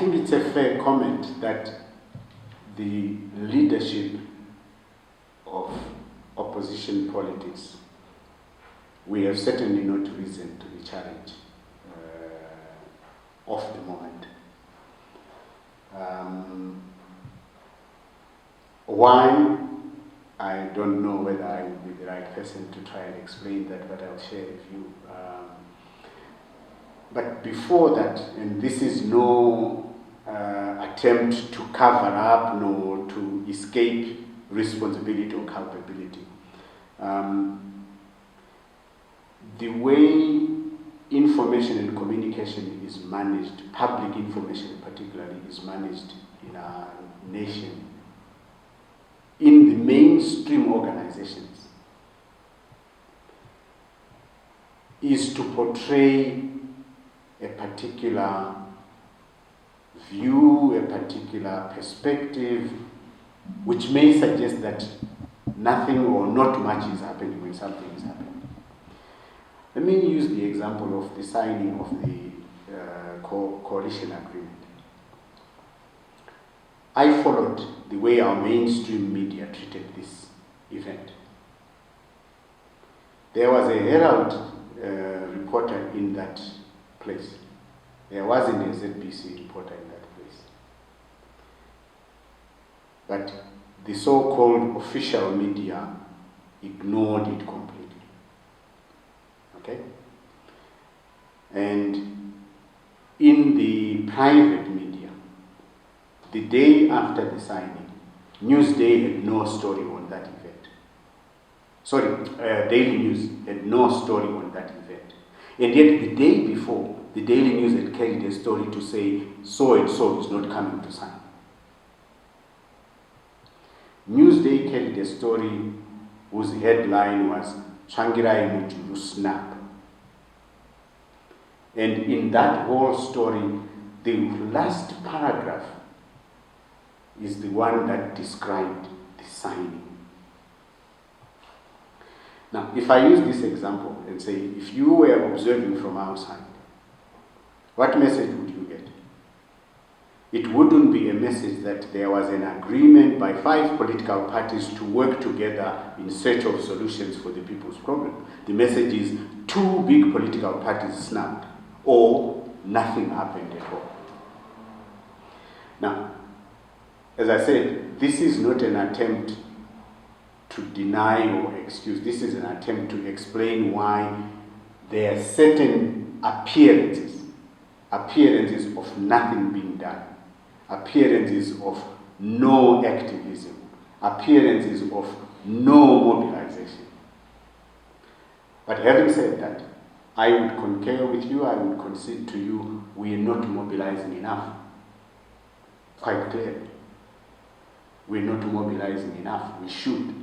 think it's a fair comment that the leadership of opposition politics, we have certainly not reason to be challenged of the moment. Why? I don't know whether I will be the right person to try and explain that, but I'll share with you. But before that, and this is no attempt to cover up nor to escape responsibility or culpability. The way information and communication is managed, public information particularly, is managed in our nation, in the mainstream organizations, is to portray a particular view, a particular perspective, which may suggest that nothing or not much is happening when something is happening. Let me use the example of the signing of the coalition agreement. I followed the way our mainstream media treated this event. There was a Herald reporter in that place. There wasn't a ZBC reporter in that place. But the so-called official media ignored it completely. Okay? And in the private media, the day after the signing, Newsday had no story on that event. Sorry, Daily News had no story on that event. And yet the day before, the Daily News had carried a story to say, so and so is not coming to sign. Newsday carried a story whose headline was, Changirai Mujuru Snap. And in that whole story, the last paragraph is the one that described the signing. Now, if I use this example and say, if you were observing from outside, what message would you get? It wouldn't be a message that there was an agreement by 5 political parties to work together in search of solutions for the people's problem. The message is 2 big political parties snapped, or nothing happened at all. Now, as I said, this is not an attempt to deny or excuse. This is an attempt to explain why there are certain appearances of nothing being done, appearances of no activism, appearances of no mobilization. But having said that, I would concur with you, I would concede to you, we are not mobilizing enough. Quite clear. We're not mobilizing enough. We should.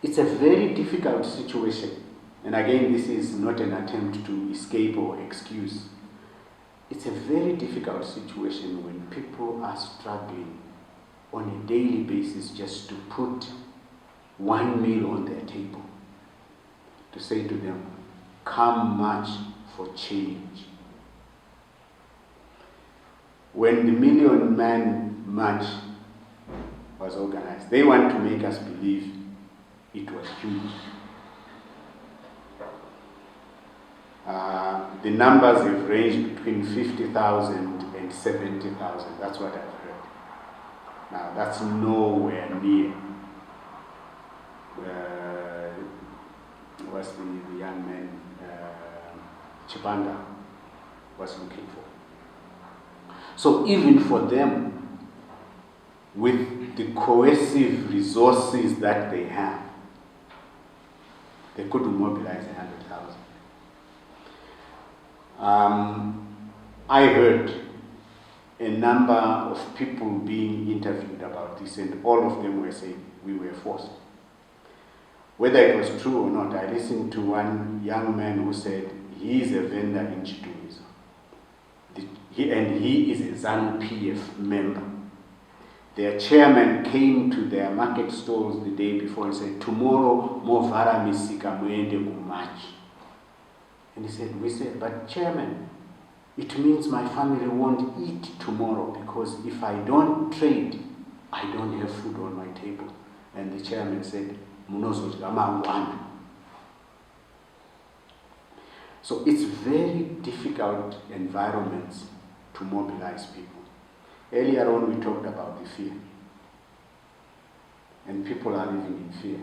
It's a very difficult situation. And again, this is not an attempt to escape or excuse. It's a very difficult situation when people are struggling on a daily basis just to put one meal on their table. To say to them, come march for change. When the Million Man March was organized, they want to make us believe it was huge. The numbers have ranged between 50,000 and 70,000. That's what I've heard. Now, that's nowhere near was the young man Chibanda was looking for. So even for them, with the coercive resources that they have, they couldn't mobilize 100,000. I heard a number of people being interviewed about this, and all of them were saying we were forced. Whether it was true or not, I listened to one young man who said he is a vendor in Chitumizo. And he is a Zanu-PF member. Their chairman came to their market stalls the day before and said, tomorrow, Movara Misika Muende Kumachi. And he said, we said, but chairman, it means my family won't eat tomorrow, because if I don't trade, I don't have food on my table. And the chairman said, "Munozo one." So it's very difficult environments to mobilize people. Earlier on we talked about the fear. And people are living in fear.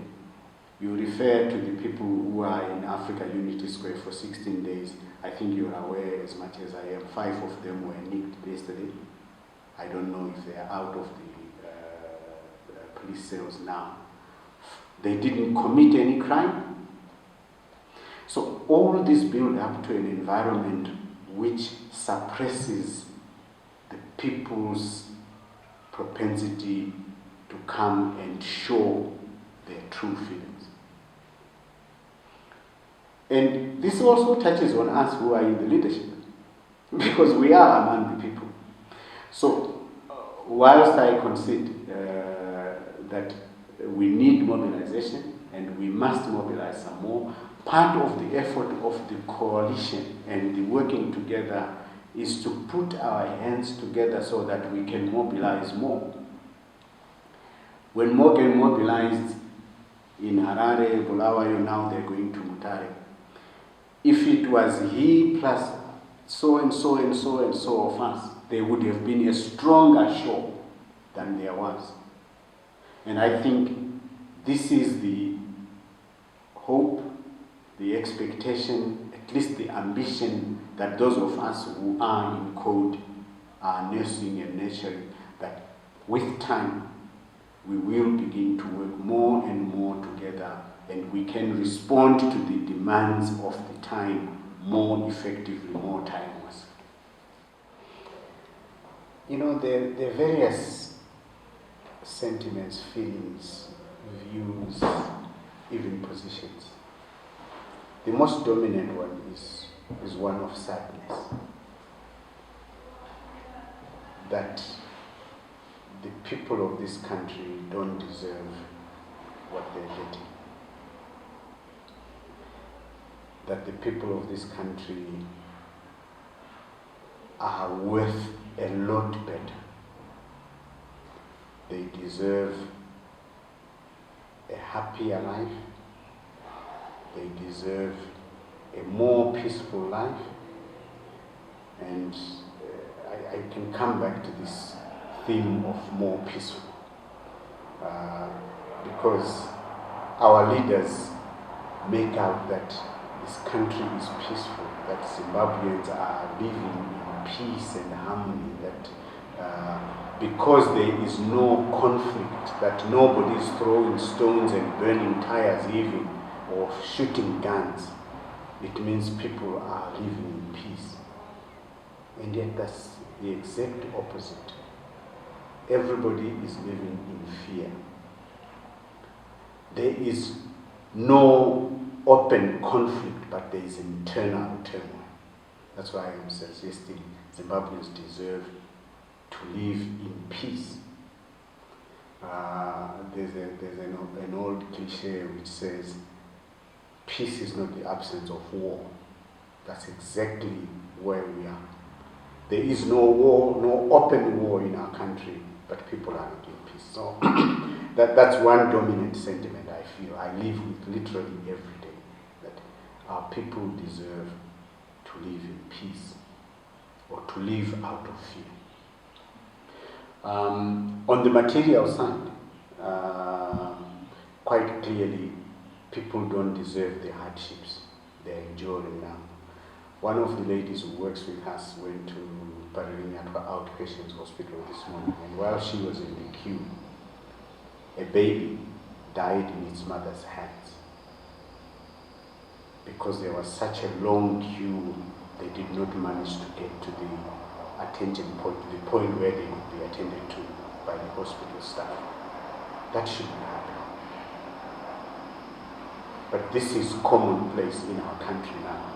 You refer to the people who are in Africa Unity Square for 16 days. I think you're aware as much as I am. 5 of them were nicked yesterday. I don't know if they are out of the police cells now. They didn't commit any crime. So all this build up to an environment which suppresses the people's propensity to come and show their true feelings. And this also touches on us who are in the leadership, because we are among the people. So, whilst I concede that we need mobilization and we must mobilize some more, part of the effort of the coalition and the working together is to put our hands together so that we can mobilize more. When Morgan mobilized in Harare, Bulawayo, now they're going to Mutare. If it was he plus so and so and so and so of us, there would have been a stronger show than there was. And I think this is the hope, the expectation, at least the ambition that those of us who are in code are nursing and nurturing, that with time we will begin to work more and more together, and we can respond to the demands of the time more effectively, more timeless. You know, there are various sentiments, feelings, views, even positions. The most dominant one is one of sadness. That the people of this country don't deserve what they're getting. That the people of this country are worth a lot better. They deserve a happier life. They deserve a more peaceful life. And I can come back to this theme of more peaceful. Because our leaders make out that this country is peaceful, that Zimbabweans are living in peace and harmony, that because there is no conflict, that nobody is throwing stones and burning tires even, or shooting guns, it means people are living in peace. And yet that's the exact opposite. Everybody is living in fear. There is no open conflict, but there is internal turmoil. That's why I'm suggesting Zimbabweans deserve to live in peace. There's an old cliche which says, peace is not the absence of war. That's exactly where we are. There is no war, no open war in our country, but people are not in peace. So that's one dominant sentiment I feel. I live with literally every day, that our people deserve to live in peace, or to live out of fear. On the material side, quite clearly, people don't deserve the hardships they're enduring now. One of the ladies who works with us went to Parilinyatwa Outpatients Hospital this morning, and while she was in the queue, a baby died in its mother's hands. Because there was such a long queue, they did not manage to get to the attention point, to the point where they could be attended to by the hospital staff. That shouldn't happen. But this is commonplace in our country now.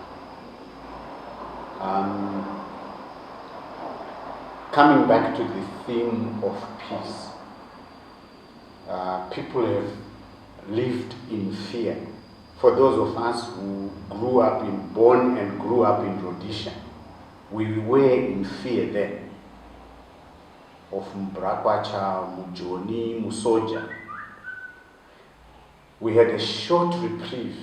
Coming back to the theme of peace, people have lived in fear. For those of us who born and grew up in Rhodesia, We were in fear then of Mbrakwacha, Mujoni, Musoja. We had a short reprieve,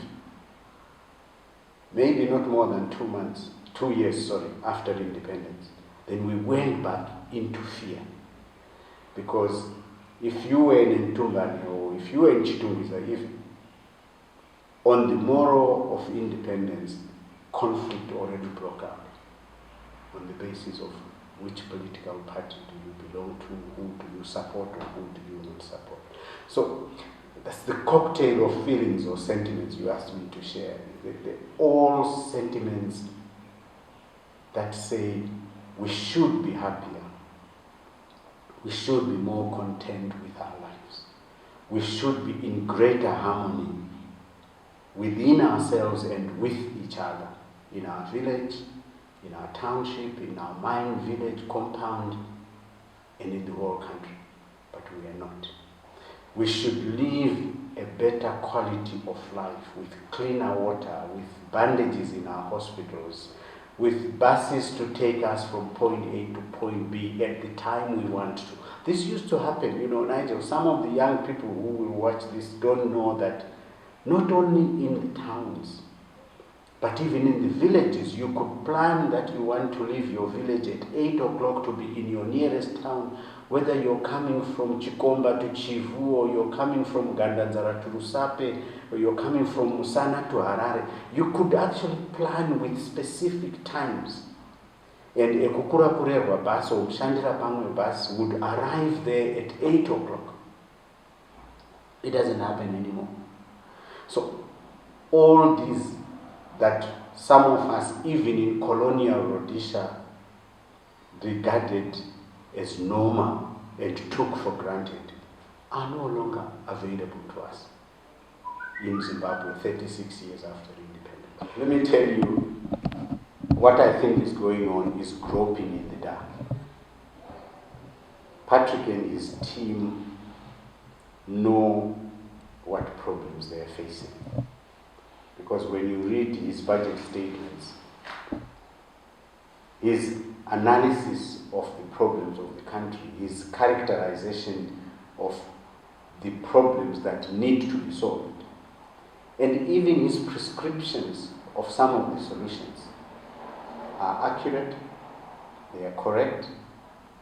maybe not more than 2 years, after independence. Then we went back into fear. Because if you were in Ntumbani or if you were in Chitungisa, if on the morrow of independence, conflict already broke out on the basis of which political party do you belong to, who do you support or who do you not support. So that's the cocktail of feelings or sentiments you asked me to share. They're all sentiments that say we should be happier. We should be more content with our lives. We should be in greater harmony within ourselves and with each other, in our village, in our township, in our mine village compound, and in the whole country. But we are not. We should live a better quality of life with cleaner water, with bandages in our hospitals, with buses to take us from point A to point B at the time we want to. This used to happen, Nigel. Some of the young people who will watch this don't know that not only in the towns, but even in the villages, you could plan that you want to leave your village at 8 o'clock to be in your nearest town, whether you're coming from Chikomba to Chivu, or you're coming from Gandanzara to Rusape, or you're coming from Musana to Harare. You could actually plan with specific times. And a Kukurakureva bus or Shandira Pangwe bus would arrive there at 8 o'clock. It doesn't happen anymore. So all these that some of us, even in colonial Rhodesia, regarded as normal and took for granted, are no longer available to us in Zimbabwe 36 years after independence. Let me tell you, what I think is going on is groping in the dark. Patrick and his team know what problems they are facing. Because when you read his budget statements, his analysis of the problems of the country, his characterization of the problems that need to be solved, and even his prescriptions of some of the solutions are accurate, they are correct,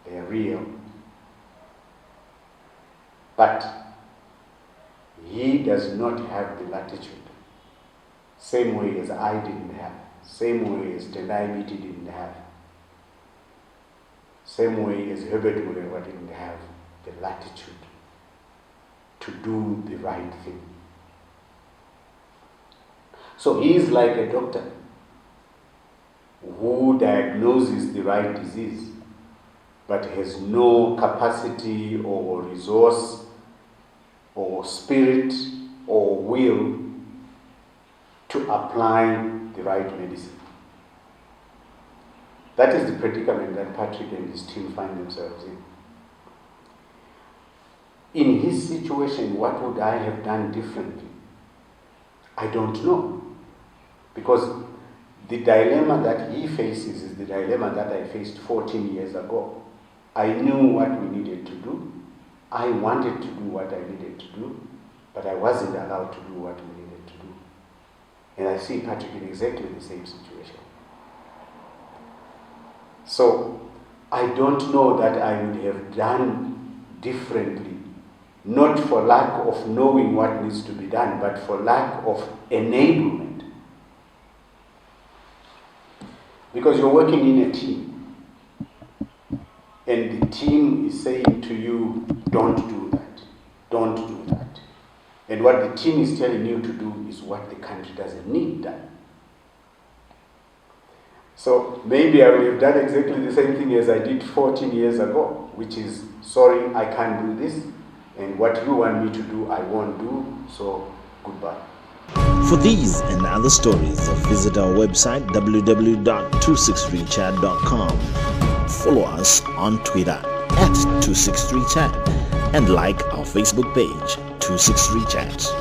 they are real. But he does not have the latitude, same way as I didn't have, same way as Tendai Biti didn't have, same way as Herbert Mulewa didn't have the latitude to do the right thing. So he is like a doctor who diagnoses the right disease but has no capacity or resource or spirit or will to apply the right medicine. That is the predicament that Patrick and his team find themselves in. In his situation, what would I have done differently? I don't know. Because the dilemma that he faces is the dilemma that I faced 14 years ago. I knew what we needed to do. I wanted to do what I needed to do, but I wasn't allowed to do what we needed to do. And I see Patrick in exactly the same situation. So I don't know that I would have done differently, not for lack of knowing what needs to be done, but for lack of enablement. Because you're working in a team, and the team is saying to you, don't do that, don't do that. And what the team is telling you to do is what the country doesn't need done. So maybe I will have done exactly the same thing as I did 14 years ago, which is, sorry, I can't do this, and what you want me to do, I won't do, so goodbye. For these and other stories, visit our website www.263chat.com. Follow us on Twitter @263chat and like our Facebook page 263chat.